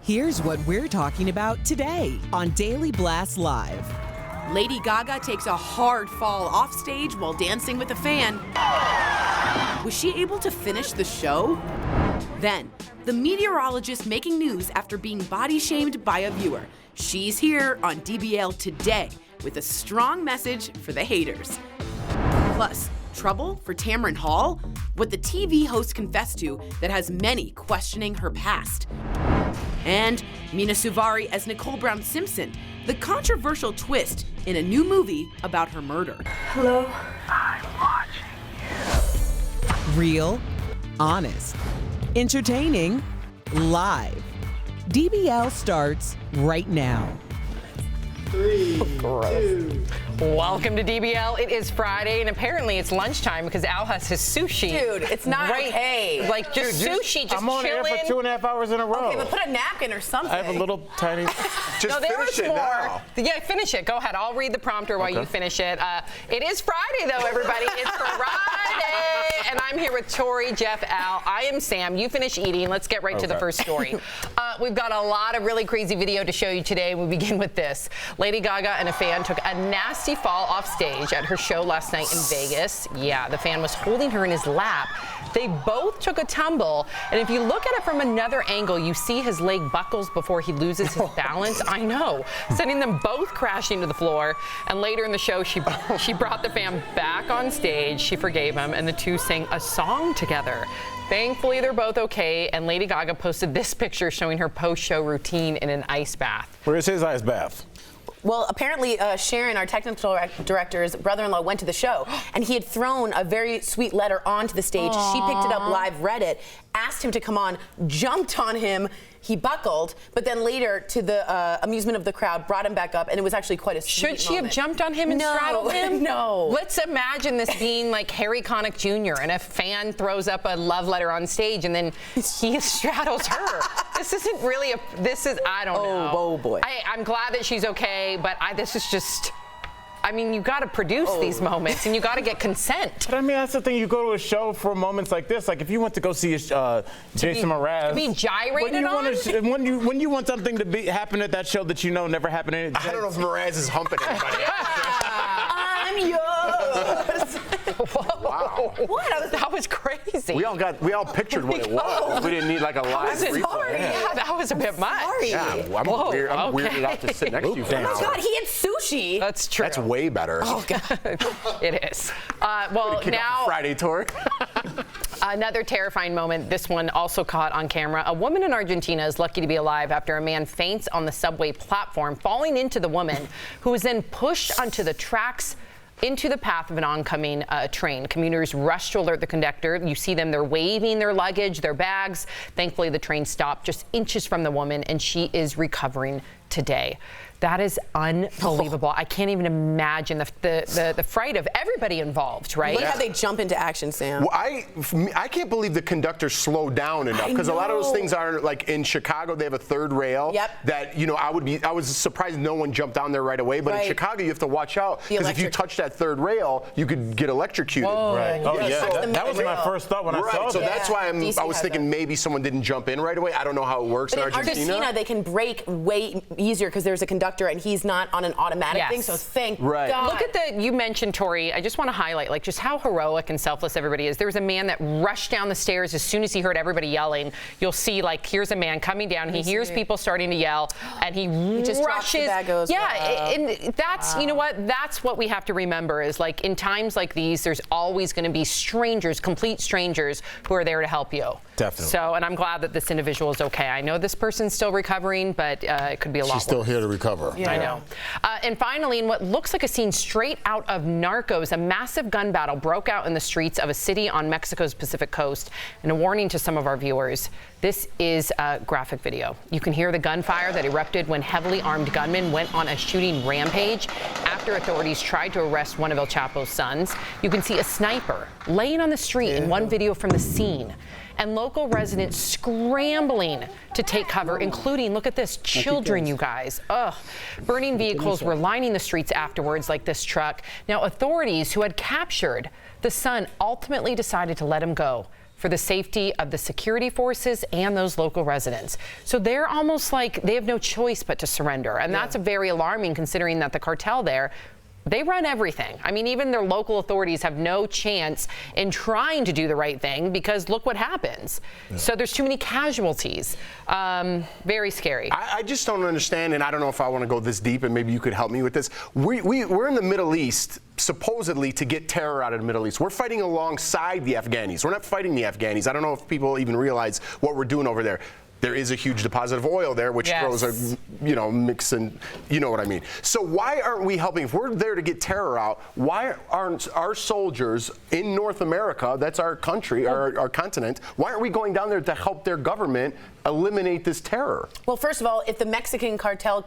Here's what we're talking about today on Daily Blast Live. Lady Gaga takes a hard fall off stage while dancing with a fan. Was she able to finish the show? Then, the meteorologist making news after being body shamed by a viewer. She's here on DBL today with a strong message for the haters. Plus, trouble for Tamron Hall? What the TV host confessed to that has many questioning her past. And Mina Suvari as Nicole Brown Simpson, the controversial twist in a new movie about her murder. Hello? I'm watching you. Real, honest, entertaining, live. DBL starts right now. 3, 2. Welcome to DBL. It is Friday, and apparently it's lunchtime because Al has his sushi. Dude, it's not okay. Like, just sushi, just I'm on air chilling. for 2.5 hours in a row. Okay, but put a napkin or something. I have a little tiny... No, there was more. Yeah, finish it. Go ahead. I'll read the prompter while you finish it. It is Friday, though, everybody. It's Friday, and I'm here with Tori, Jeff, Al. I am Sam. You finish eating. Let's get right to the first story. We've got a lot of really crazy video to show you today. We begin with this. Lady Gaga and a fan took a nasty fall off stage at her show last night in Vegas. Yeah, the fan was holding her in his lap. They both took a tumble, and if you look at it from another angle, you see his leg buckles before he loses his balance. I know, sending them both crashing to the floor. And later in the show, she brought the fan back on stage. She forgave him, and the two sang a song together. Thankfully, they're both okay, and Lady Gaga posted this picture showing her post-show routine in an ice bath. Where's his ice bath? Well, apparently Sharon, our technical director's brother-in-law, went to the show, and he had thrown a very sweet letter onto the stage. Aww. She picked it up live, read it, asked him to come on, jumped on him. He buckled, but then later, to the amusement of the crowd, brought him back up, and it was actually quite a sweet moment. Should she have jumped on him and straddled him? No. Let's imagine this being like Harry Connick Jr., and a fan throws up a love letter on stage, and then he straddles her. This isn't really I don't know. Oh, boy. I'm glad that she's okay, but this is just... I mean, you got to produce these moments, and you got to get consent. But I mean, that's the thing. You go to a show for moments like this. Like if you went to go see Jason Mraz, being gyrated on. When you want something to happen at that show that you know never happened. I don't know if Mraz is humping anybody. I'm yours. Wow. What? That was crazy. We all pictured what it was. We didn't need like a live replay. Yeah, that was a bit much. Sorry. Yeah, I'm weirded out to sit next to you. Oh my God, he had sushi. That's true. That's way better. Oh God, it is. Well, now Friday tour. Another terrifying moment. This one also caught on camera. A woman in Argentina is lucky to be alive after a man faints on the subway platform, falling into the woman, who was then pushed onto the tracks into the path of an oncoming train. Commuters rushed to alert the conductor. You see them, they're waving their luggage, their bags. Thankfully, the train stopped just inches from the woman, and she is recovering today. That is unbelievable. I can't even imagine the fright of everybody involved, right? Look how they jump into action, Sam. Well, I can't believe the conductor slowed down enough, because a lot of those things are like in Chicago. They have a third rail. Yep. That I was surprised no one jumped down there right away. But in Chicago, you have to watch out, because if you touch that third rail, you could get electrocuted. Whoa. Right. Oh yeah. That was my first thought when I saw that. So that's why I was thinking maybe someone didn't jump in right away. I don't know how it works in Argentina. They can brake way easier because there's a conductor and he's not on an automatic thing. So thank God. Look at you mentioned, Tori. I just want to highlight like just how heroic and selfless everybody is. There was a man that rushed down the stairs as soon as he heard everybody yelling. You'll see like here's a man coming down. He hears people starting to yell, and he just rushes. And that's you know what? That's what we have to remember is like in times like these, there's always going to be strangers, complete strangers, who are there to help you. Definitely. So, and I'm glad that this individual is okay. I know this person's still recovering, but it could be a lot worse. She's still here to recover. Yeah. I know. And finally, in what looks like a scene straight out of Narcos, a massive gun battle broke out in the streets of a city on Mexico's Pacific coast. And a warning to some of our viewers, this is a graphic video. You can hear the gunfire that erupted when heavily armed gunmen went on a shooting rampage after authorities tried to arrest one of El Chapo's sons. You can see a sniper laying on the street in one video from the scene. And local residents scrambling to take cover, including, look at this, children, you guys. Ugh. Burning vehicles were lining the streets afterwards, like this truck. Now, authorities who had captured the son ultimately decided to let him go. for the safety of the security forces and those local residents. So they're almost like they have no choice but to surrender. And that's very alarming considering that the cartel there, they run everything. I mean, even their local authorities have no chance in trying to do the right thing because look what happens. Yeah. So there's too many casualties. Very scary. I just don't understand, and I don't know if I want to go this deep, and maybe you could help me with this. We're in the Middle East, supposedly to get terror out of the Middle East. We're fighting alongside the Afghanis. We're not fighting the Afghanis. I don't know if people even realize what we're doing over there. There is a huge deposit of oil there, which throws a, mix, and you know what I mean. So why aren't we helping? If we're there to get terror out, why aren't our soldiers in North America, that's our country, our continent, why aren't we going down there to help their government eliminate this terror? Well, first of all, if the Mexican cartel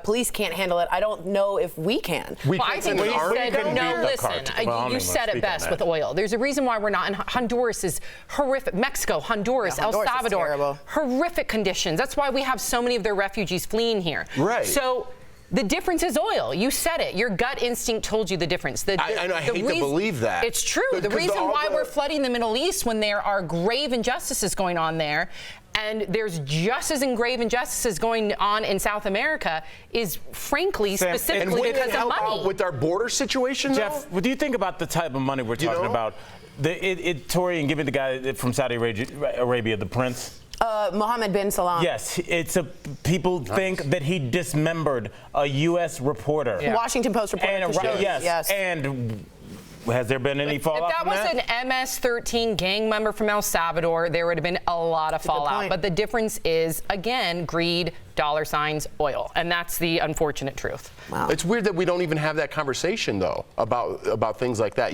police can't handle it, I don't know if we can. I think we said, no, listen, you said it best with oil. There's a reason why we're not in Honduras is horrific. Mexico, Honduras, El Salvador. Horrific conditions. That's why we have so many of their refugees fleeing here. Right. So the difference is oil. You said it. Your gut instinct told you the difference. I hate to believe that. It's true. The reason why we're flooding the Middle East when there are grave injustices going on there, and there's just as grave injustices going on in South America, is frankly specifically because of money. With our border situation, Jeff, what do you think about the type of money we're talking about? Tory and giving the guy from Saudi Arabia, the prince. Mohammed bin Salman. Yes, people think that he dismembered a U.S. reporter. Yeah. Washington Post reporter. Yes. And has there been any fallout from that? If that was an MS-13 gang member from El Salvador, there would have been a lot of fallout. But the difference is, again, greed, dollar signs, oil. And that's the unfortunate truth. Wow. It's weird that we don't even have that conversation, though, about things like that.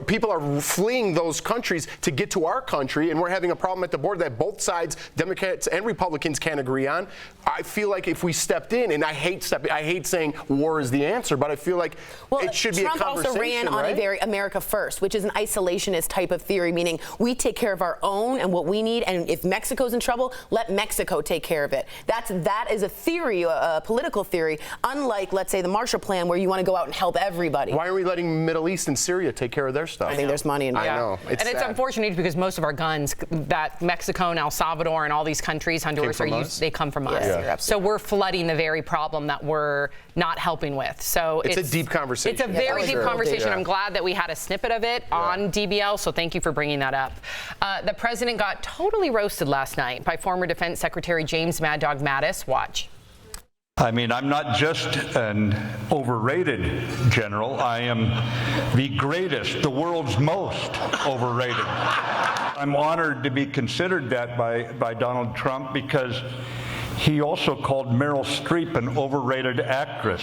People are fleeing those countries to get to our country, and we're having a problem at the border that both sides, Democrats and Republicans, can't agree on. I feel like if we stepped in, and I hate saying war is the answer, but I feel like it should be a conversation. Trump also ran on a very America First, which is an isolationist type of theory, meaning we take care of our own and what we need, and if Mexico's in trouble, let Mexico take care of it. That is a theory, a political theory, unlike, let's say, the Marshall Plan, where you want to go out and help everybody. Why are we letting Middle East and Syria take care of their stuff? I think there's money in it. I know. It's unfortunate because most of our guns that Mexico and El Salvador and all these countries, Honduras, they come from us. Yeah. So we're flooding the very problem that we're not helping with. So it's a deep conversation. It's a very deep conversation. I'm glad that we had a snippet of it on DBL, so thank you for bringing that up. The president got totally roasted last night by former Defense Secretary James Mad Dog Mattis. Watch. I mean, I'm not just an overrated general. I am the greatest, the world's most overrated. I'm honored to be considered that by Donald Trump because he also called Meryl Streep an overrated actress.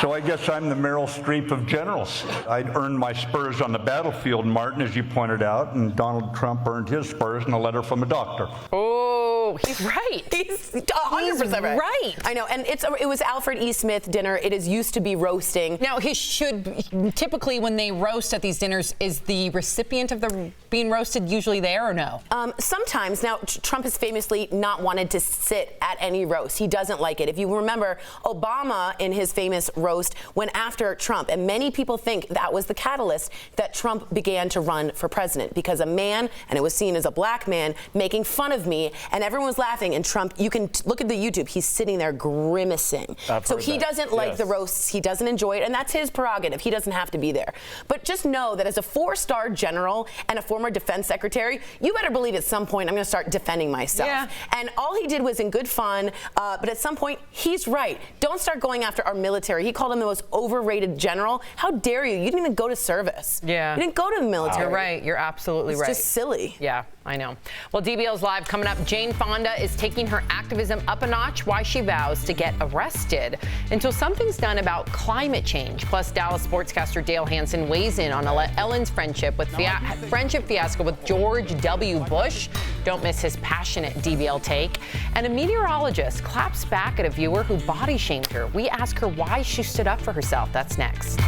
So I guess I'm the Meryl Streep of generals. I'd earned my spurs on the battlefield, Martin, as you pointed out, and Donald Trump earned his spurs in a letter from a doctor. Oh, he's right. He's 100% right. I know, and it was Alfred E. Smith dinner. It is used to be roasting. Now, typically when they roast at these dinners, is the recipient of the being roasted usually there or no? Sometimes. Now, Trump has famously not wanted to sit at any roast. He doesn't like it. If you remember, Obama, in his famous roast, went after Trump, and many people think that was the catalyst that Trump began to run for president, because a man, and it was seen as a black man, making fun of me, and everyone was laughing, and Trump, you can look at the YouTube, he's sitting there grimacing. So he doesn't like the roasts, he doesn't enjoy it, and that's his prerogative. He doesn't have to be there. But just know that as a 4-star general and a former defense secretary, you better believe at some point I'm going to start defending myself. Yeah. And all he did was in good fun, but at some point, he's right. Don't start going after our military. He called him the most overrated general. How dare you? You didn't even go to service. Yeah. You didn't go to the military. You're right. You're absolutely right. It's just silly. Yeah, I know. Well, DBL's Live coming up. Jane Fonda is taking her activism up a notch. Why she vows to get arrested until something's done about climate change. Plus, Dallas sportscaster Dale Hansen weighs in on Ellen's friendship fiasco with George W. Bush. Don't miss his passionate DBL take. And a meteorologist claps back at a viewer who body shamed her. We ask her why she stood up for herself. That's next.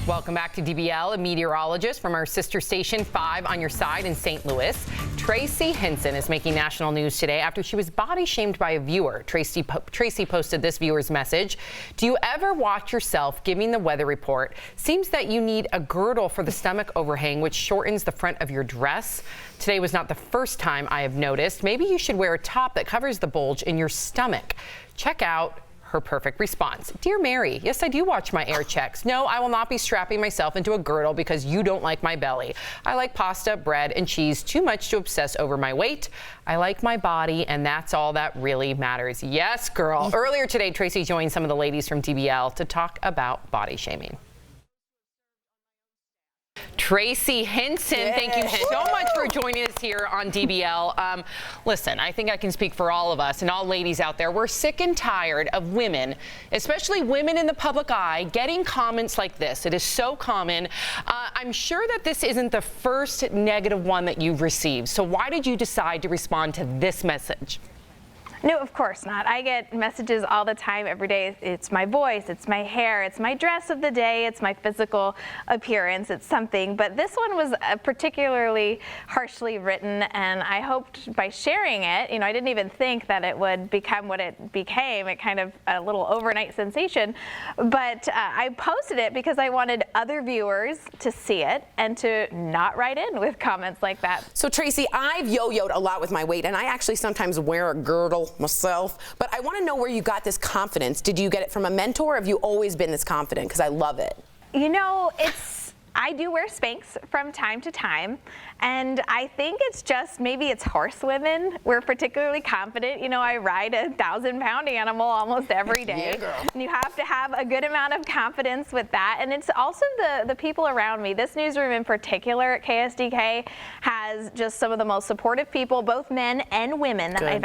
Welcome back to DBL. A meteorologist from our sister station 5 on your side in St. Louis Tracy Hinson is making national news today after she was body shamed by a viewer. Tracy posted this viewer's message. Do you ever watch yourself giving the weather report? Seems that you need a girdle for the stomach overhang, which shortens the front of your dress. Today was not the first time I have noticed. Maybe you should wear a top that covers the bulge in your stomach. Check out her perfect response. Dear Mary, yes, I do watch my air checks. No, I will not be strapping myself into a girdle because you don't like my belly. I like pasta, bread, and cheese too much to obsess over my weight. I like my body, and that's all that really matters. Yes, girl. Earlier today, Tracy joined some of the ladies from DBL to talk about body shaming. Tracy Hinson, thank you so much for joining us here on DBL. Listen, I think I can speak for all of us and all ladies out there. We're sick and tired of women, especially women in the public eye, getting comments like this. It is so common. I'm sure that this isn't the first negative one that you've received. So why did you decide to respond to this message? No, of course not. I get messages all the time, every day. It's my voice, it's my hair, it's my dress of the day, it's my physical appearance, it's something. But this one was particularly harshly written, and I hoped by sharing it, I didn't even think that it would become what it became, it kind of a little overnight sensation. But I posted it because I wanted other viewers to see it and to not write in with comments like that. So Tracy, I've yo-yoed a lot with my weight, and I actually sometimes wear a girdle myself, but I want to know where you got this confidence. Did you get it from a mentor, or have you always been this confident? Because I love it. I do wear Spanx from time to time, and I think it's just, maybe it's horsewomen. We're particularly confident. I ride a 1,000-pound animal almost every day. Yeah, girl. And you have to have a good amount of confidence with that. And it's also the people around me. This newsroom in particular at KSDK has just some of the most supportive people, both men and women, that I've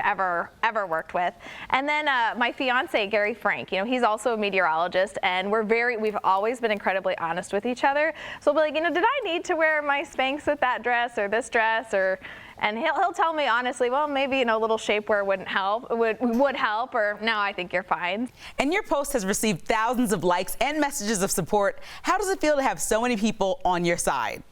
ever worked with. And then my fiance, Gary Frank, he's also a meteorologist, and we've always been incredibly honest with each other. So I'll be like, did I need to wear my Spanx with that dress or this dress? And he'll tell me honestly, well, maybe a little shapewear would help, or no, I think you're fine. And your post has received thousands of likes and messages of support. How does it feel to have so many people on your side?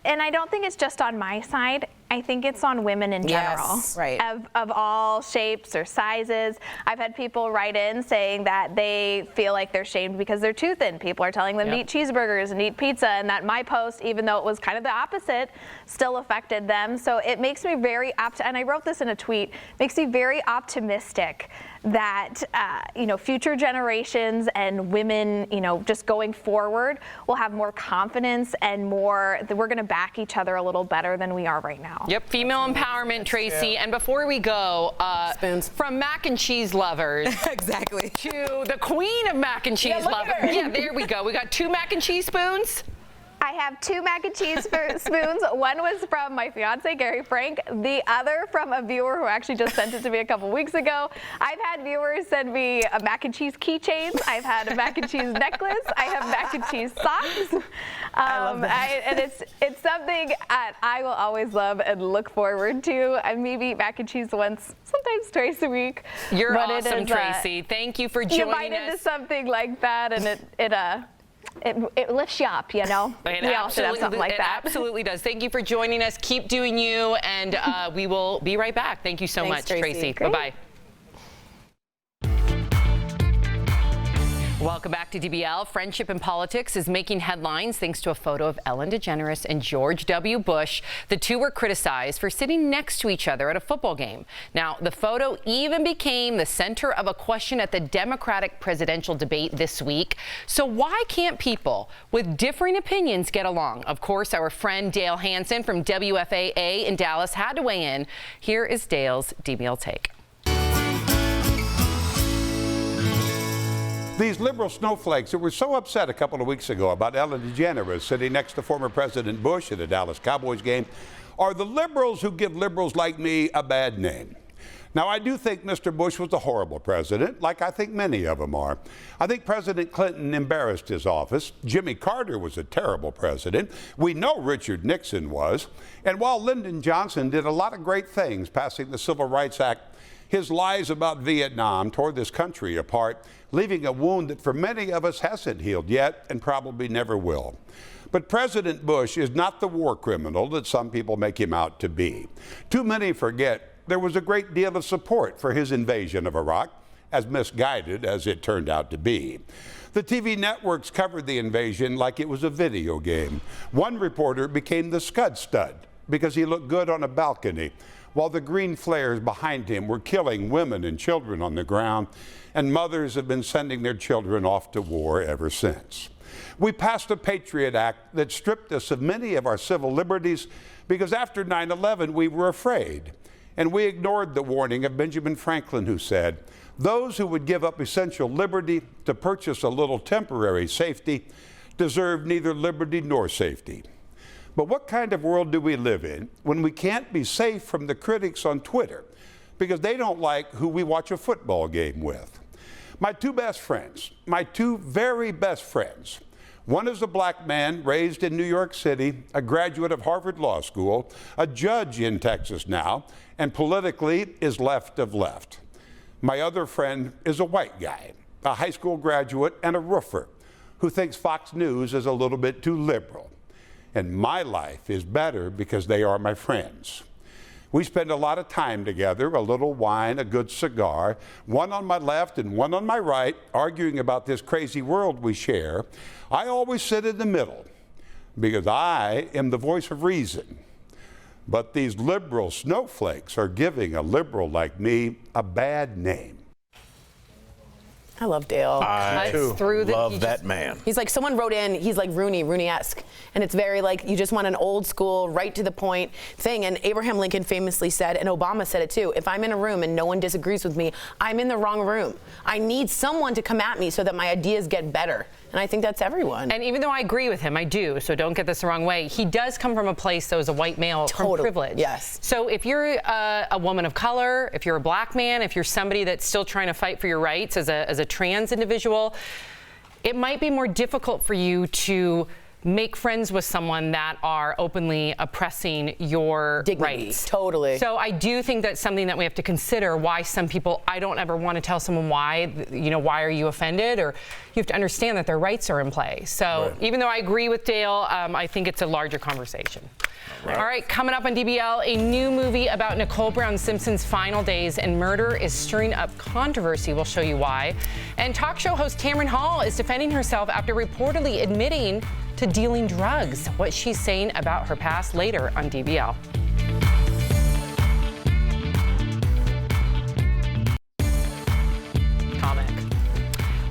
And I don't think it's just on my side. I think it's on women in general, right. of all shapes or sizes. I've had people write in saying that they feel like they're shamed because they're too thin. People are telling them to eat cheeseburgers and eat pizza, and that my post, even though it was kind of the opposite, still affected them. So it makes me very and I wrote this in a tweet, makes me very optimistic that future generations and women, just going forward, will have more confidence and more that we're going to back each other a little better than we are right now. Yep, female empowerment, Tracy. Yeah. And before we go, from mac and cheese lovers exactly to the queen of mac and cheese lovers. Yeah, there we go. We got 2 mac and cheese spoons. I have 2 mac and cheese spoons. One was from my fiance, Gary Frank. The other from a viewer who actually just sent it to me a couple weeks ago. I've had viewers send me a mac and cheese keychains. I've had a mac and cheese necklace. I have mac and cheese socks. I love that. And it's something I will always love and look forward to. I maybe eat mac and cheese once, sometimes twice a week. You're awesome, Tracy. Thank you for joining us. You bite into something like that, and it lifts you up, We all should have something like that. It absolutely does. Thank you for joining us. Keep doing you, and we will be right back. Thank you so much, Tracy. Bye-bye. Welcome back to DBL. Friendship in politics is making headlines thanks to a photo of Ellen DeGeneres and George W. Bush. The two were criticized for sitting next to each other at a football game. Now, the photo even became the center of a question at the Democratic presidential debate this week. So why can't people with differing opinions get along? Of course, our friend Dale Hansen from WFAA in Dallas had to weigh in. Here is Dale's DBL take. These liberal snowflakes that were so upset a couple of weeks ago about Ellen DeGeneres sitting next to former President Bush at a Dallas Cowboys game are the liberals who give liberals like me a bad name. Now, I do think Mr. Bush was a horrible president, like I think many of them are. I think President Clinton embarrassed his office. Jimmy Carter was a terrible president. We know Richard Nixon was. And while Lyndon Johnson did a lot of great things, passing the Civil Rights Act, his lies about Vietnam tore this country apart, leaving a wound that for many of us hasn't healed yet and probably never will. But President Bush is not the war criminal that some people make him out to be. Too many forget there was a great deal of support for his invasion of Iraq, as misguided as it turned out to be. The TV networks covered the invasion like it was a video game. One reporter became the Scud Stud because he looked good on a balcony, while the green flares behind him were killing women and children on the ground, and mothers have been sending their children off to war ever since. We passed a Patriot Act that stripped us of many of our civil liberties because after 9/11 we were afraid, and we ignored the warning of Benjamin Franklin, who said, "Those who would give up essential liberty to purchase a little temporary safety deserve neither liberty nor safety." But what kind of world do we live in when we can't be safe from the critics on Twitter because they don't like who we watch a football game with? My two best friends, my two very best friends, one is a black man raised in New York City, a graduate of Harvard Law School, a judge in Texas now, and politically is left of left. My other friend is a white guy, a high school graduate and a roofer who thinks Fox News is a little bit too liberal. And my life is better because they are my friends. We spend a lot of time together, a little wine, a good cigar, one on my left and one on my right, arguing about this crazy world we share. I always sit in the middle because I am the voice of reason. But these liberal snowflakes are giving a liberal like me a bad name. I love Dale. I love that man. He's like, someone wrote in, he's like Rooney-esque. And it's very like, you just want an old school, right to the point thing. And Abraham Lincoln famously said, and Obama said it too, if I'm in a room and no one disagrees with me, I'm in the wrong room. I need someone to come at me so that my ideas get better. And I think that's everyone. And even though I agree with him, I do, so don't get this the wrong way, he does come from a place, though, as a white male, from privilege. Yes. So if you're a woman of color, if you're a black man, if you're somebody that's still trying to fight for your rights as a trans individual, it might be more difficult for you to make friends with someone that are openly oppressing your dignity. Rights. Totally. So I do think that's something that we have to consider, why some people, I don't ever want to tell someone why, why are you offended? Or you have to understand that their rights are in play. So even though I agree with Dale, I think it's a larger conversation. All right, coming up on DBL, a new movie about Nicole Brown Simpson's final days and murder is stirring up controversy. We'll show you why. And talk show host Tamron Hall is defending herself after reportedly admitting to dealing drugs. What she's saying about her past later on DBL.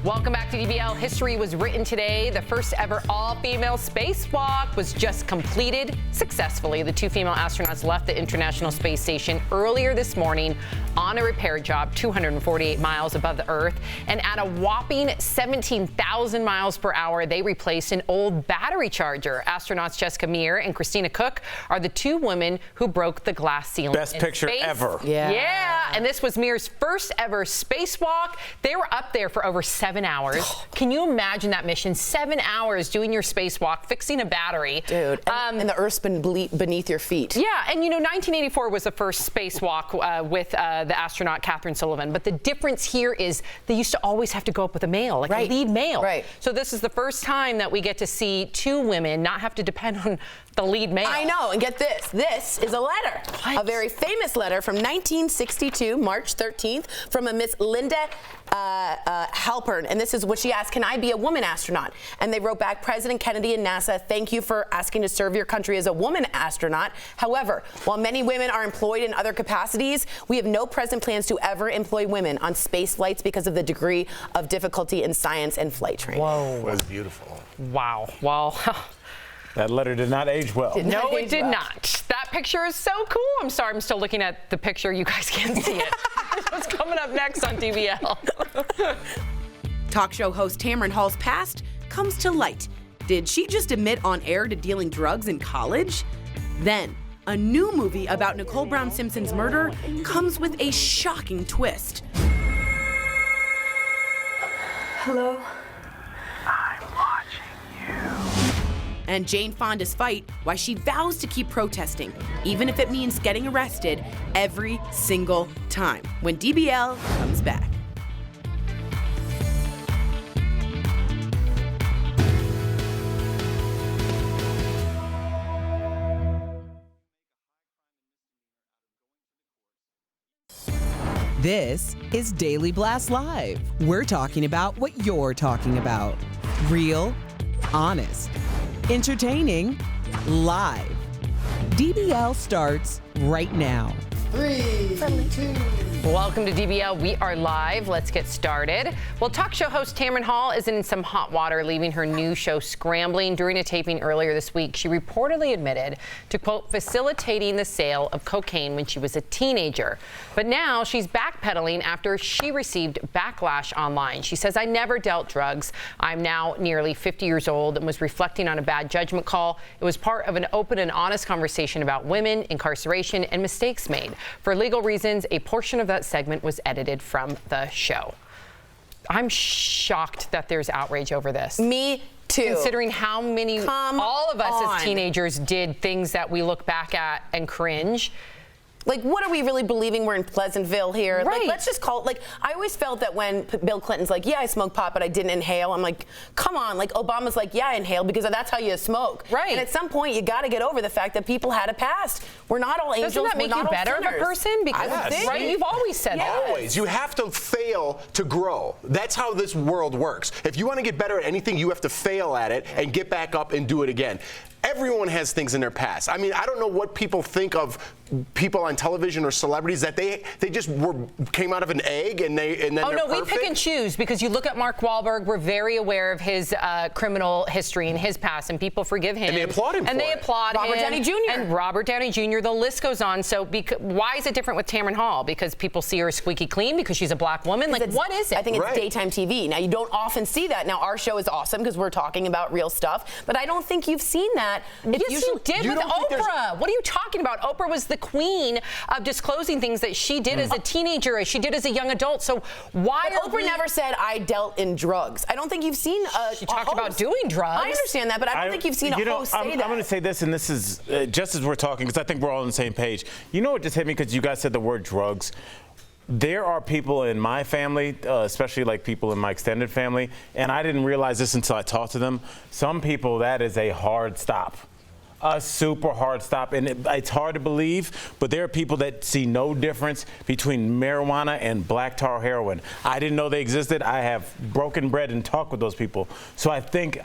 Welcome back to DBL. History was written today. The first ever all-female spacewalk was just completed successfully. The two female astronauts left the International Space Station earlier this morning on a repair job 248 miles above the Earth. And at a whopping 17,000 miles per hour, they replaced an old battery charger. Astronauts Jessica Meir and Christina Cook are the two women who broke the glass ceiling. Best picture ever. Yeah. And this was Meir's first ever spacewalk. They were up there for over 7 hours. Can you imagine that mission? 7 hours doing your spacewalk, fixing a battery. Dude, and the Earth's been beneath your feet. Yeah, and 1984 was the first spacewalk with the astronaut Catherine Sullivan. But the difference here is they used to always have to go up with a male, a lead male. Right. So this is the first time that we get to see two women not have to depend on the lead male. I know, and get this. This is a letter. What? A very famous letter from 1962, March 13th, from a Miss Linda Halpern. And this is what she asked: can I be a woman astronaut? And they wrote back, President Kennedy and NASA, thank you for asking to serve your country as a woman astronaut. However, while many women are employed in other capacities, we have no present plans to ever employ women on space flights because of the degree of difficulty in science and flight training. Whoa. That was beautiful. Wow. Well, that letter did not age well. No, it did not. That picture is so cool. I'm sorry, I'm still looking at the picture. You guys can't see it. What's coming up next on DBL? Talk show host Tamron Hall's past comes to light. Did she just admit on air to dealing drugs in college? Then, a new movie about Nicole Brown Simpson's murder comes with a shocking twist. Hello? I'm watching you. And Jane Fonda's fight, why she vows to keep protesting, even if it means getting arrested every single time, when DBL comes back. This is Daily Blast Live. We're talking about what you're talking about. Real, honest, entertaining, live. DBL starts right now. 3, 2. Welcome to DBL. We are live. Let's get started. Well, talk show host Tamron Hall is in some hot water, leaving her new show scrambling. During a taping earlier this week, she reportedly admitted to, quote, facilitating the sale of cocaine when she was a teenager. But now she's backpedaling after she received backlash online. She says, I never dealt drugs. I'm now nearly 50 years old and was reflecting on a bad judgment call. It was part of an open and honest conversation about women, incarceration, and mistakes made. For legal reasons, a portion of that segment was edited from the show. I'm shocked that there's outrage over this. Me too. Considering how many, all of us as teenagers did things that we look back at and cringe. Like, what are we really believing? We're in Pleasantville here. Right. Like, let's just call it. Like, I always felt that when Bill Clinton's like, yeah, I smoked pot, but I didn't inhale. I'm like, come on. Like, Obama's like, yeah, I inhaled because that's how you smoke. Right. And at some point, you got to get over the fact that people had a past. We're not all angels. Doesn't that make you better of a person? Because, right, you've always said that. Always. You have to fail to grow. That's how this world works. If you want to get better at anything, you have to fail at it and get back up and do it again. Everyone has things in their past. I mean, I don't know what people think of people on television or celebrities that they just came out of an egg and then oh they're no, perfect. we pick and choose because you look at Mark Wahlberg. We're very aware of his criminal history and his past, and people forgive him. And they applaud him. And they applaud him. Robert Downey Jr. And Robert Downey Jr. The list goes on. So why is it different with Tamron Hall? Because people see her squeaky clean because she's a black woman. Like, what is it? I think it's daytime TV. Now, you don't often see that. Now, our show is awesome because we're talking about real stuff, but I don't think you've seen that. Yes, you did with Oprah. What are you talking about? Oprah was the queen of disclosing things that she did as a teenager, as she did as a young adult. So why but Oprah never said I dealt in drugs. I don't think you've seen she talked about doing drugs. I understand that, but I don't think you've seen a host say that. I'm going to say this, and this is just as we're talking, because I think we're all on the same page. You know what just hit me? Because you guys said the word drugs. There are people in my family, especially like people in my extended family, and I didn't realize this until I talked to them. Some people, that is a hard stop. A super hard stop, and it's hard to believe, but there are people that see no difference between marijuana and black tar heroin. I didn't know they existed. I have broken bread and talked with those people. So I think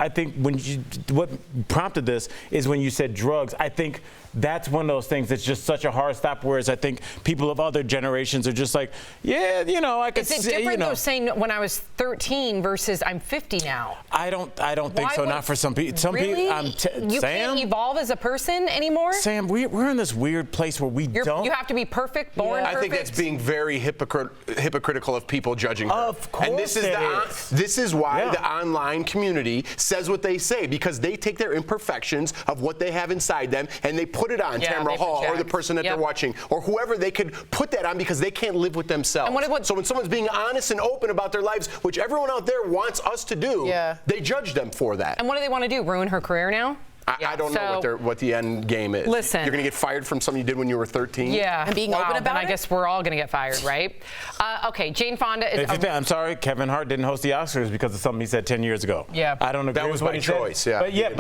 what prompted this is when you said drugs. I think that's one of those things that's just such a hard stop, whereas I think people of other generations are just like, yeah, you know, I could say, Is it different though saying when I was 13 versus I'm 50 now? I don't think so. Not for some people. Some really? people. You can't evolve as a person anymore? Sam, we're in this weird place where you have to be perfect, born perfect. I think that's being very hypocritical of people judging her. Of course, and this is why the online community says what they say, because they take their imperfections of what they have inside them and they put it on Tamron Hall or the person that they're watching or whoever. They could put that on because they can't live with themselves. So when someone's being honest and open about their lives, which everyone out there wants us to do, they judge them for that. And what do they want to do? Ruin her career now? I don't know what the end game is. Listen. You're going to get fired from something you did when you were 13? Yeah. And being open about it? I guess we're all going to get fired, right? Okay, Jane Fonda is... I'm sorry, Kevin Hart didn't host the Oscars because of something he said 10 years ago. Yeah. I don't agree with what he said. That was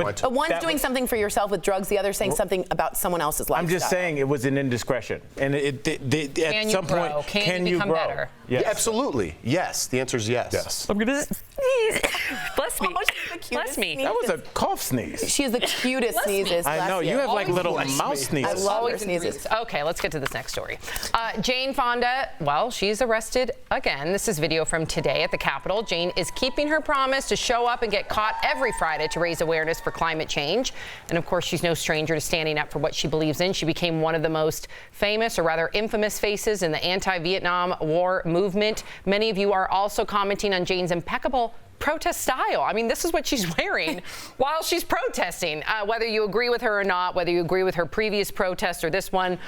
my choice, But one's doing something for yourself with drugs, the other's saying something about someone else's lifestyle. I'm just saying it was an indiscretion. And at some point, can you grow? Better? Yes. Yeah, absolutely. Yes. The answer is yes. I'm going to sneeze. Bless me. Bless me. That was a cough sneeze. She has the cutest sneezes. I know. You have like little mouse sneezes. I love her sneezes. Okay, let's get to this next story. Jane Fonda, well, she's arrested again. This is video from today at the Capitol. Jane is keeping her promise to show up and get caught every Friday to raise awareness for climate change. And of course, she's no stranger to standing up for what she believes in. She became one of the most famous, or rather infamous, faces in the anti-Vietnam War movement. Many of you are also commenting on Jane's impeccable protest style. I mean, this is what she's wearing while she's protesting. Whether you agree with her or not, whether you agree with her previous protest or this one,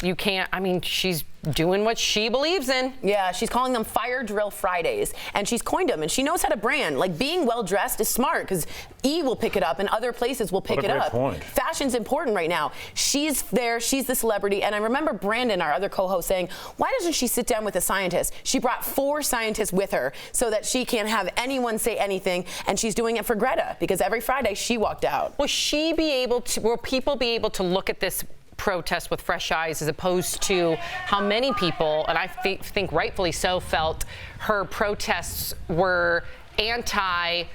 you can't, I mean, she's doing what she believes in. Yeah, she's calling them Fire Drill Fridays, and she's coined them, and she knows how to brand. Like, being well-dressed is smart, because E will pick it up, and other places will pick it up. Point. Fashion's important right now. She's there, she's the celebrity, and I remember Brandon, our other co-host, saying, why doesn't she sit down with a scientist? She brought 4 scientists with her so that she can't have anyone say anything, and she's doing it for Greta, because every Friday she walked out. Will people be able to look at this protest with fresh eyes as opposed to how many people, and I think rightfully so, felt her protests were anti-soldier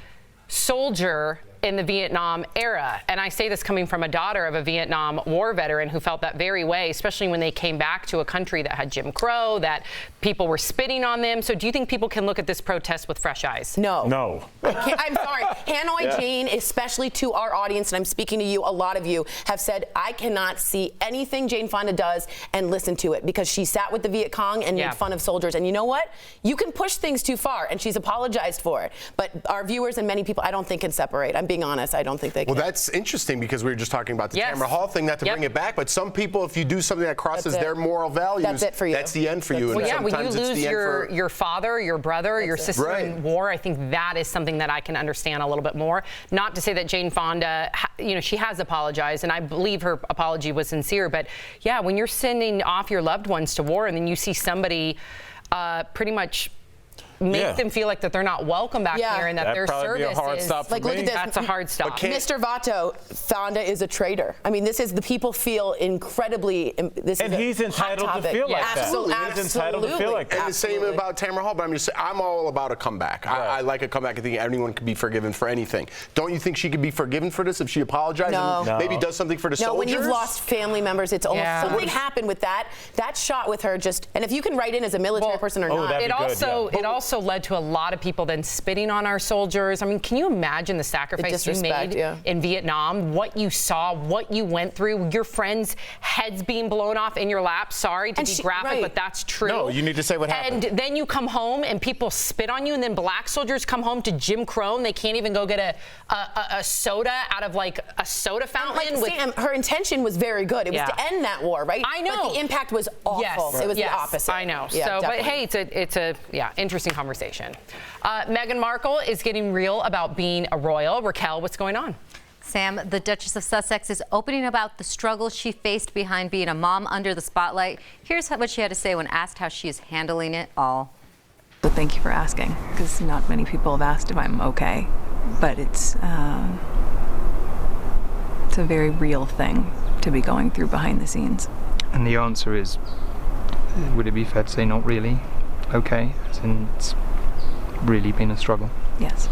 in the Vietnam era. And I say this coming from a daughter of a Vietnam War veteran who felt that very way, especially when they came back to a country that had Jim Crow, that people were spitting on them. So do you think people can look at this protest with fresh eyes? No. No. I'm sorry. Hanoi Jane, especially to our audience, and I'm speaking to you, a lot of you have said, I cannot see anything Jane Fonda does and listen to it because she sat with the Viet Cong and made fun of soldiers. And you know what? You can push things too far, and she's apologized for it. But our viewers and many people, I don't think can separate. I'm being honest, I don't think they can. Well, that's interesting because we were just talking about the Tamron Hall thing, not to bring it back, but some people, if you do something that crosses their moral values, that's it for you. That's the end for you. Well, and yeah, when you sometimes lose your father, your brother, your sister in war, I think that is something that I can understand a little bit more. Not to say that Jane Fonda, she has apologized, and I believe her apology was sincere, but yeah, when you're sending off your loved ones to war and then you see somebody pretty much make them feel like that they're not welcome back here and that their service is like, look at this. That's a hard stop. Mr. Vato, Fonda is a traitor. I mean, this is the people feel incredibly. And he's entitled to feel like that. Absolutely. He's entitled to feel like that. And the same about Tamron Hall, but I'm all about a comeback. I like a comeback. I think anyone could be forgiven for anything. Don't you think she could be forgiven for this if she apologized and maybe does something for the soldiers? No, when you've lost family members, it's almost something happened with that shot with her. And if you can write in as a military person or not, it also led to a lot of people then spitting on our soldiers. I mean, can you imagine the sacrifice you made in Vietnam? What you saw, what you went through, your friends' heads being blown off in your lap. Sorry to be graphic, but that's true. No, you need to say what happened. And then you come home and people spit on you, and then black soldiers come home to Jim Crow and they can't even go get a soda out of like a soda fountain. Sam, her intention was very good. It was to end that war, right? I know. But the impact was awful. Yes. It was the opposite. I know. Yeah, but hey, it's a interesting conversation. Meghan Markle is getting real about being a royal. Raquel, what's going on? Sam, the Duchess of Sussex is opening about the struggles she faced behind being a mom under the spotlight. Here's what she had to say when asked how she is handling it all. Well, thank you for asking, because not many people have asked if I'm okay. But it's a very real thing to be going through behind the scenes. And the answer is, would it be fair to say not really okay? As in, it's really been a struggle. Yes.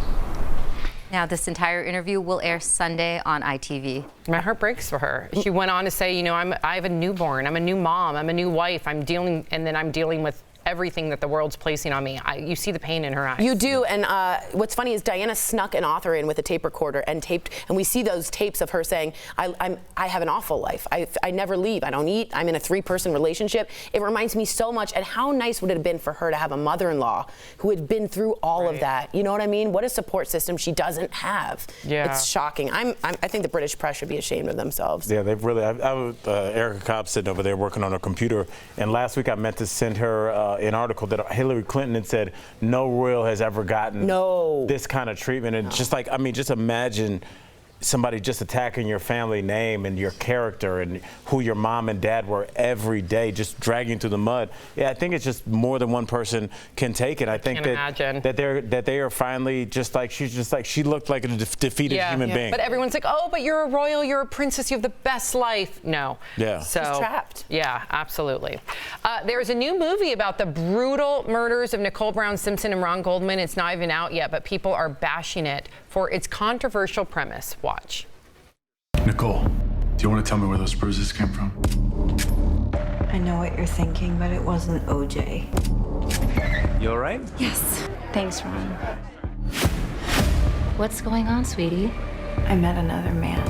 Now, this entire interview will air Sunday on ITV. My heart breaks for her. She went on to say, I have a newborn, I'm a new mom, I'm a new wife, I'm dealing with everything that the world's placing on me. You see the pain in her eyes. You do, and what's funny is Diana snuck an author in with a tape recorder and taped, and we see those tapes of her saying, I have an awful life. I never leave. I don't eat. I'm in a 3-person relationship. It reminds me so much, and how nice would it have been for her to have a mother-in-law who had been through all of that? You know what I mean? What a support system she doesn't have. Yeah. It's shocking. I think the British press should be ashamed of themselves. Yeah, they've really. Erica Cobb sitting over there working on her computer, and last week I meant to send her an article that Hillary Clinton had said no royal has ever gotten this kind of treatment. And just like, just imagine somebody just attacking your family name and your character and who your mom and dad were every day, just dragging you through the mud. Yeah, I think it's just more than one person can take it. I think that they are finally just like she looked like a defeated human being. But everyone's like, oh, but you're a royal, you're a princess, you have the best life. No. Yeah. So, she's trapped. Yeah, absolutely. There's a new movie about the brutal murders of Nicole Brown Simpson and Ron Goldman. It's not even out yet, but people are bashing it for its controversial premise. Watch. Nicole, do you want to tell me where those bruises came from? I know what you're thinking, but it wasn't OJ. You all right? Yes. Thanks, Ron. What's going on, sweetie? I met another man.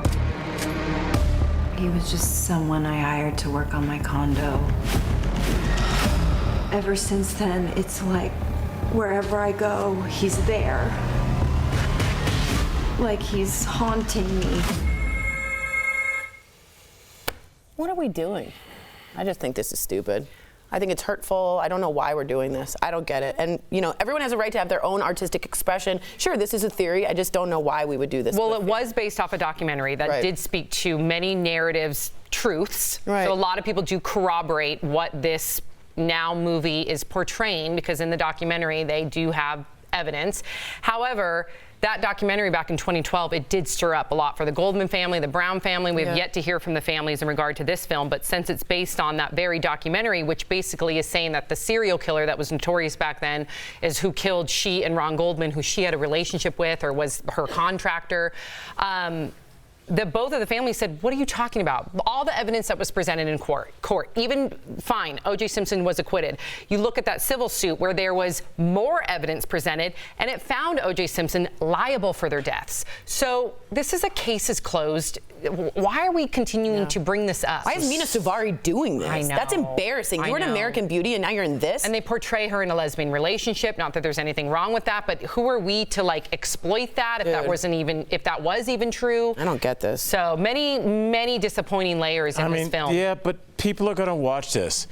He was just someone I hired to work on my condo. Ever since then, it's like wherever I go, he's there. Like he's haunting me. What are we doing? I just think this is stupid. I think it's hurtful. I don't know why we're doing this. I don't get it. And, everyone has a right to have their own artistic expression. Sure, this is a theory. I just don't know why we would do this. Well, it was based off a documentary that did speak to many narratives, truths. Right. So a lot of people do corroborate what this now movie is portraying, because in the documentary they do have evidence. However, that documentary back in 2012, it did stir up a lot for the Goldman family, the Brown family. We have yet to hear from the families in regard to this film, but since it's based on that very documentary, which basically is saying that the serial killer that was notorious back then is who killed she and Ron Goldman, who she had a relationship with or was her contractor. Both of the families said, what are you talking about? All the evidence that was presented in court, even fine, O.J. Simpson was acquitted. You look at that civil suit where there was more evidence presented, and it found O.J. Simpson liable for their deaths. So this is a case is closed. Why are we continuing to bring this up? Why is Mina Suvari doing this? I know. That's embarrassing. You were an American Beauty and now you're in this? And they portray her in a lesbian relationship. Not that there's anything wrong with that, but who are we to like exploit that if that was even true? I don't get this. So many disappointing layers in this film. Yeah, but people are going to watch this.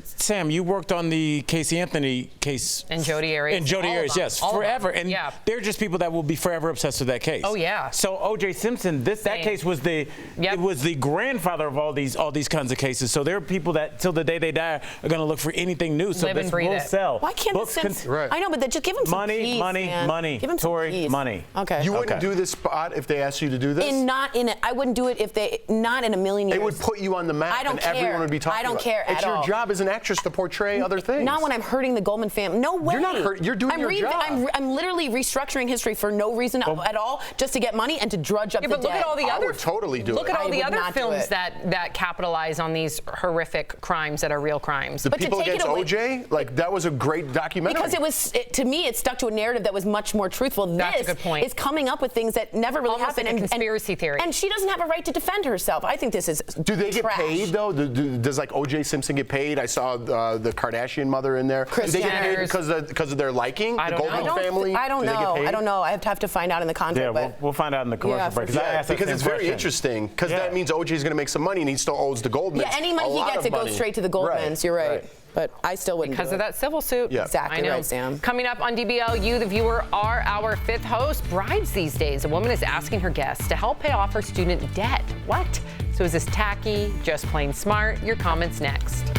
Sam, you worked on the Casey Anthony case. And Jodi Arias. And Jodi Arias, yes, forever. And they're just people that will be forever obsessed with that case. Oh, yeah. So O.J. Simpson, that case was the grandfather of all these kinds of cases. So there are people that till the day they die are going to look for anything new. So this will sell. Why can't the Simpsons? I know, but just give him some peace, man. Money. Give him some Tori, peace. money. Okay. You wouldn't do this spot if they asked you to do this? I wouldn't do it if not in a million years. It would put you on the map. I don't care. Everyone would be talking I don't about care it. It's at all. your job as an actress to portray other things. Not when I'm hurting the Goldman family. No way. You're not hurting. You're doing your job. I'm literally restructuring history for no reason at all, just to get money and to drudge up the but look debt. at all the other. I would totally do Look it. at all the I would other not do films it. that capitalize on these horrific crimes that are real crimes. The But to people take it against away- OJ, like that was a great documentary. Because to me, it stuck to a narrative that was much more truthful. That's this a good point. is coming up with things that never really Almost happened. like a conspiracy theory. And she doesn't have a right to defend herself. I think this is Do they get trash. paid though? Does like O.J. Simpson get paid? I saw the Kardashian mother in there. Kris Do they get paid Jenner's. because of their liking? The Goldman family? I don't Do they get know. paid? I don't know. I have to find out in the contract. Yeah, we'll find out in the commercial break. Because it's very interesting. Because that means O.J.'s going to make some money and he still owes the Goldmans. Yeah, any money he gets, it goes straight to the Goldmans. You're right. But I still wouldn't Because do of it. that civil suit. Yeah. Exactly I know. right, Sam. Coming up on DBL, you, the viewer, are our fifth host. Brides these days. A woman is asking her guests to help pay off her student debt. What? So is this tacky, just plain smart? Your comments next.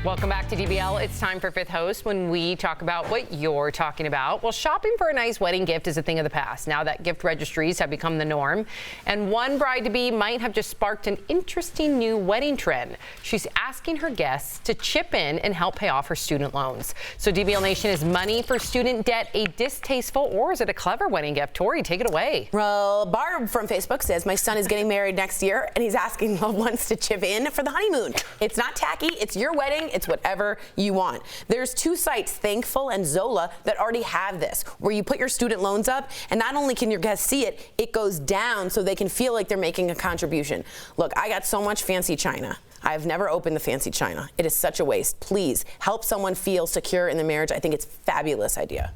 Welcome back to DBL. It's time for Fifth Host when we talk about what you're talking about. Well, shopping for a nice wedding gift is a thing of the past now that gift registries have become the norm. And one bride-to-be might have just sparked an interesting new wedding trend. She's asking her guests to chip in and help pay off her student loans. So DBL Nation, is money for student debt a distasteful or is it a clever wedding gift? Tori, take it away. Well, Barb from Facebook says, my son is getting married next year and he's asking loved ones to chip in for the honeymoon. It's not tacky. It's your wedding. It's whatever you want. There's two sites, Thankful and Zola, that already have this, where you put your student loans up, and not only can your guests see it, it goes down so they can feel like they're making a contribution. Look, I got so much fancy china. I've never opened the fancy china. It is such a waste. Please help someone feel secure in the marriage. I think it's a fabulous idea.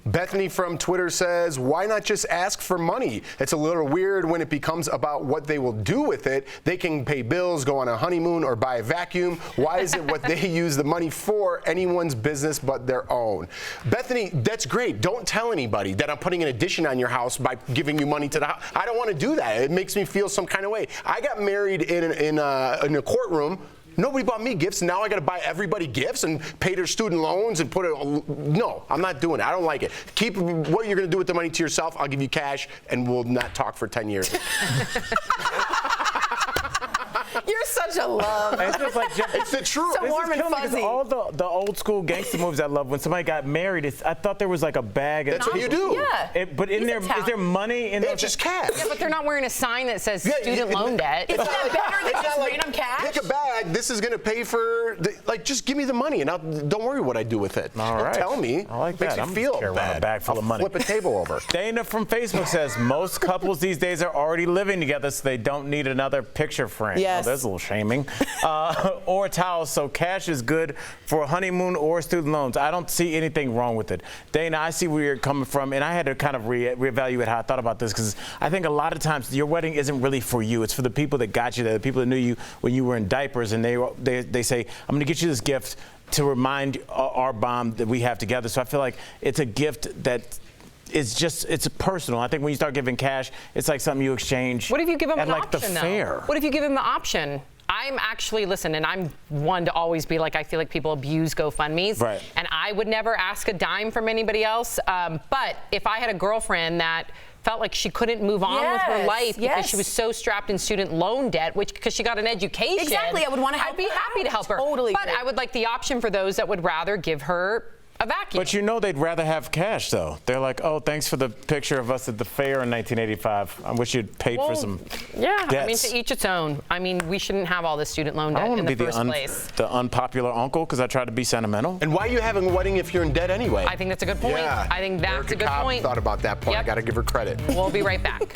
Bethany from Twitter says, why not just ask for money? It's a little weird when it becomes about what they will do with it. They can pay bills, go on a honeymoon, or buy a vacuum. Why is it what they use the money for anyone's business but their own? Bethany, that's great. Don't tell anybody that I'm putting an addition on your house by giving you money to the house. I don't want to do that. It makes me feel some kind of way. I got married in a courtroom. Nobody bought me gifts, and now I got to buy everybody gifts and pay their student loans and put it. No, I'm not doing it. I don't like it. Keep what you're going to do with the money to yourself. I'll give you cash, and we'll not talk for 10 years. You're such a love. It's just like it's the truth. So warm and fuzzy. All the old school gangster movies I love. When somebody got married, I thought there was like a bag. That's what you do. Yeah. But in there, is there money in there? It's just cash. Yeah, but they're not wearing a sign that says student loan debt. Isn't that better than just random cash? Pick a bag. This is going to pay for, just give me the money, and don't worry what I do with it. All right. Don't tell me. I like Makes that. me feel bad. A bag full of money. Flip a table over. Dana from Facebook says most couples these days are already living together, so they don't need another picture frame. Yes. Well, there's a little shaming. Or towels. So cash is good for a honeymoon or student loans. I don't see anything wrong with it. Dana, I see where you're coming from, and I had to kind of reevaluate how I thought about this, because I think a lot of times your wedding isn't really for you. It's for the people that got you there, the people that knew you when you were in diapers, and they say, I'm going to get you this gift to remind our bond that we have together. So I feel like it's a gift that it's personal. I think when you start giving cash, it's like something you exchange. What if you give them at an like option, the though? fair. What if you give them the option? I'm actually, listen, and I'm one to always be like, I feel like people abuse GoFundMes. Right. And I would never ask a dime from anybody else. But if I had a girlfriend that felt like she couldn't move on with her life because she was so strapped in student loan debt, because she got an education. Exactly, I would want to help I'd be happy to help her. Totally. But I would like the option for those that would rather give her a vacuum. But you know they'd rather have cash, though. They're like, oh, thanks for the picture of us at the fair in 1985. I wish you'd paid for some debts. I mean, to each its own. I mean, we shouldn't have all this student loan debt in the first place. The unpopular uncle because I tried to be sentimental. And why are you having a wedding if you're in debt anyway? I think that's a good point. Yeah. I think that's a good point. Thought about that point. I got to give her credit. We'll be right back.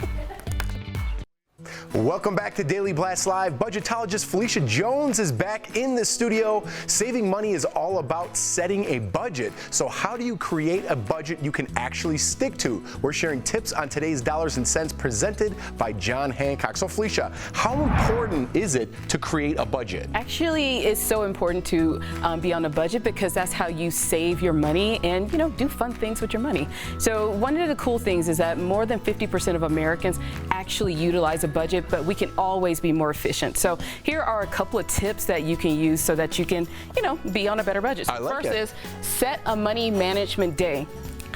Welcome back to Daily Blast Live. Budgetologist Felicia Jones is back in the studio. Saving money is all about setting a budget. So how do you create a budget you can actually stick to? We're sharing tips on today's Dollars and Cents presented by John Hancock. So Felicia, how important is it to create a budget? Actually, it's so important to be on a budget because that's how you save your money and, do fun things with your money. So one of the cool things is that more than 50% of Americans actually utilize a budget, but we can always be more efficient. So here are a couple of tips that you can use so that you can, be on a better budget. So first is set a money management day.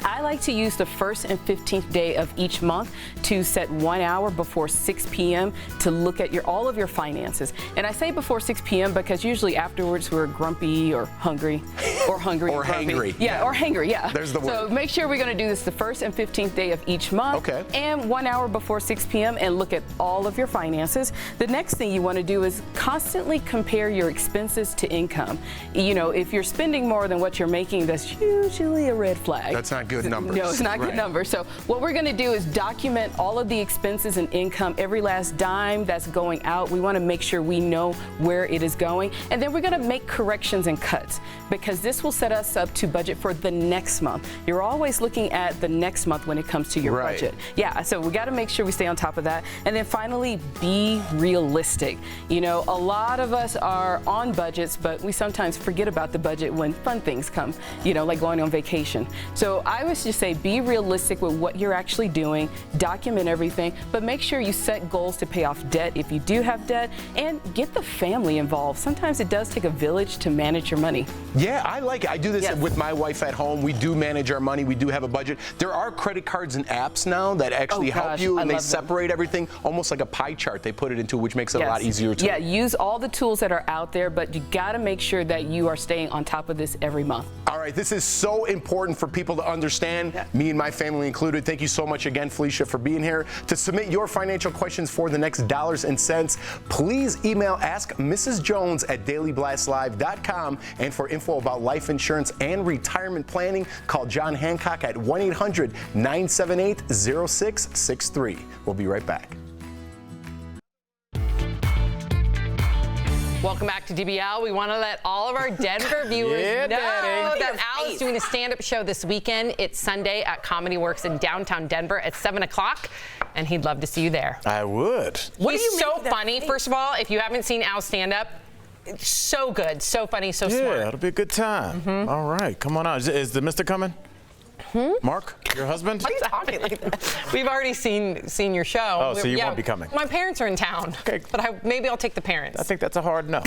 I like to use the 1st and 15th day of each month to set 1 hour before 6 p.m. to look at all of your finances. And I say before 6 p.m. because usually afterwards we're grumpy or hungry or hungry or hangry. Yeah, or hangry, yeah. There's the word. So make sure we're going to do this the 1st and 15th day of each month. Okay. And 1 hour before 6 p.m. and look at all of your finances. The next thing you want to do is constantly compare your expenses to income. If you're spending more than what you're making, that's usually a red flag. That's not good numbers. No, it's not good numbers. So what we're going to do is document all of the expenses and income, every last dime that's going out. We want to make sure we know where it is going. And then we're going to make corrections and cuts because this will set us up to budget for the next month. You're always looking at the next month when it comes to your budget. Yeah, so we got to make sure we stay on top of that. And then finally, be realistic. A lot of us are on budgets, but we sometimes forget about the budget when fun things come, like going on vacation. So I was just say be realistic with what you're actually doing, document everything, but make sure you set goals to pay off debt if you do have debt, and get the family involved. Sometimes it does take a village to manage your money. Yeah, I like it. I do this with my wife at home. We do manage our money. We do have a budget. There are credit cards and apps now that actually help you, and they separate everything almost like a pie chart. They put it into, which makes it a lot easier to. Yeah, use all the tools that are out there, but you got to make sure that you are staying on top of this every month. All right, this is so important for people to understand, me and my family included. Thank you so much again, Felicia, for being here. To submit your financial questions for the next Dollars and Cents, please email askmrsjones@dailyblastlive.com. And for info about life insurance and retirement planning, call John Hancock at 1-800-978-0663. We'll be right back. Welcome back to DBL. We want to let all of our Denver viewers know that Al is doing a stand-up show this weekend. It's Sunday at Comedy Works in downtown Denver at 7 o'clock, and he'd love to see you there. I would. He's so funny. First of all, if you haven't seen Al stand-up, it's so good, so funny, so smart. Yeah, it'll be a good time. All right, come on out. Is the mister coming? Mark, your husband? Why are you talking like that? We've already seen your show. Oh, so you won't be coming. My parents are in town. Okay. But maybe I'll take the parents. I think that's a hard no.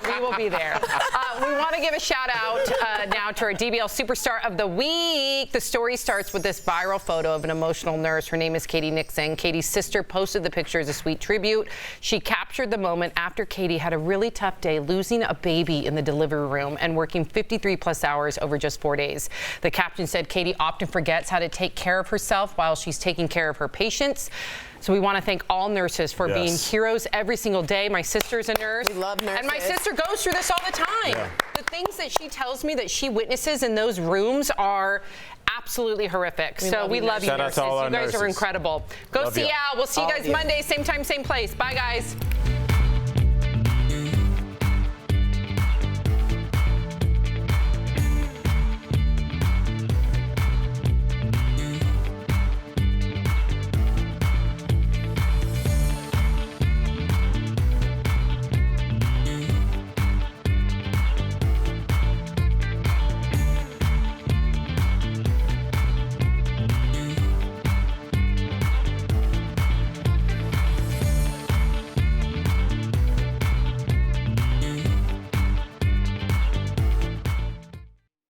We will be there. We want to give a shout out now to our DBL Superstar of the Week. The story starts with this viral photo of an emotional nurse. Her name is Katie Nixon. Katie's sister posted the picture as a sweet tribute. She captured the moment after Katie had a really tough day losing a baby in the delivery room and working 53 plus hours over just 4 days. The caption said Katie often forgets how to take care of herself while she's taking care of her patients. So we want to thank all nurses for being heroes every single day. My sister's a nurse. We love nurses. And my sister goes through this all the time. Yeah. The things that she tells me that she witnesses in those rooms are absolutely horrific. So we love you, nurses. You guys are incredible. Go see Al. We'll see you guys Monday, same time, same place. Bye, guys.